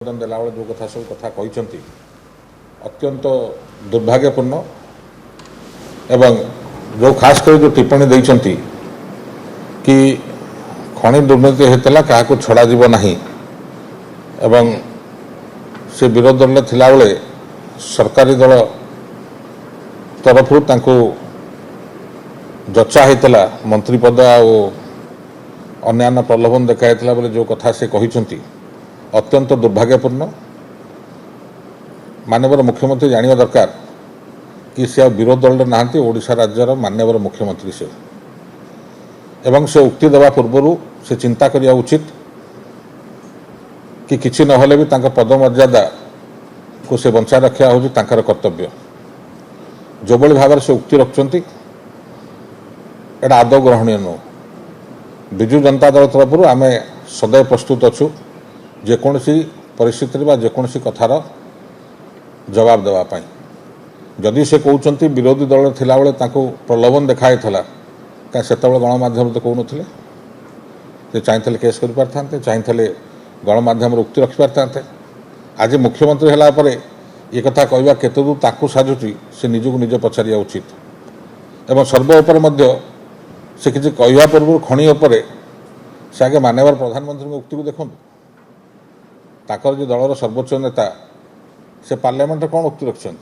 देलाबे जो कथा सब कथा कहते अत्यंत दुर्भाग्यपूर्ण एवं जो खास कर जो टिप्पणी देती कि खनि दुर्नीति होता क्या छड़ा नहीं एवं से विरोध दल में थिला बेले सरकारी दल तरफ जचा होता मंत्री पद अन्य प्रलोभन देखा बोले जो कथा से कहते अत्यंत दुर्भाग्यपूर्ण। माननीय मुख्यमंत्री जानिबा दरकार कि से विरोध दल ना ओडिशा राज्यर माननीय मुख्यमंत्री से एवं से उक्ति देवा पूर्व से चिंता करिया उचित कि किसी नहले भी तांका पदमर्यादा को से बंचा रखा हूँ तांकर कर्तव्य। जो बड़ी भाव से उक्ति रखुंट एटा आदौ ग्रहणीय नुह। विजु जनता दल तरफ आम सदैव प्रस्तुत अच्छु जेकोसी परिस्थिति जेकोसी कथार जवाब देवाई। जदि से कहते विरोधी दल थिला बेले प्रलोभन देखाई क्या से गणमाध्यम तो कहून से चाहते केस कर पारते चाहते गणमाध्यम उक्ति रखि पारते। आज मुख्यमंत्री है ये कथा कहवा केते दूर ताकू साजुची से निजक निजे पचारिया उचित एवं सर्वोपर से किसी कहवा पूर्व खनि उपर से आगे माननीय प्रधानमंत्री उक्ति को देखो ताकर जो दलर सर्वोच्च नेता से पार्लियामेंट कौन उक्ति रखिंट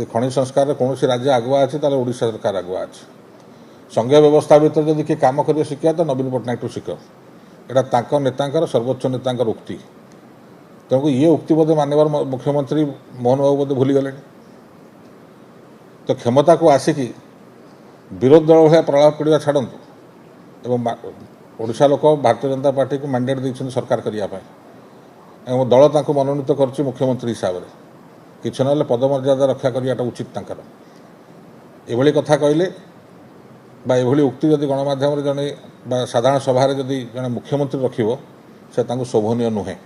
खनि संस्कार कौन राज्य आगुआ अच्छे ओडिशा सरकार आगुआ अच्छे। संघीय व्यवस्था भर जब किए कम कर शिखा तो नवीन पट्टनायक शिख यहाँ नेता सर्वोच्च नेता उक्ति तेणुक ये उक्ति बोधे माननीय मुख्यमंत्री मोहन बाबू बोधे भूलीगले। तो क्षमता को आसिकी विरोध दल भाया प्रलाप पड़ा छाड़ू एवं ओडिशा लोक भारतीय जनता पार्टी को मैंडेट देते सरकार करने एवं दल तांको मनोनीत कर मुख्यमंत्री हिसाब से कि ना पदमर्यादा रक्षा करवाटा उचित तांकर एभली कथा कहले एभली उक्ति जदि गणमाध्यम जड़े साधारण सभा जदि जड़े मुख्यमंत्री रखिबो से शोभनीय नुहे।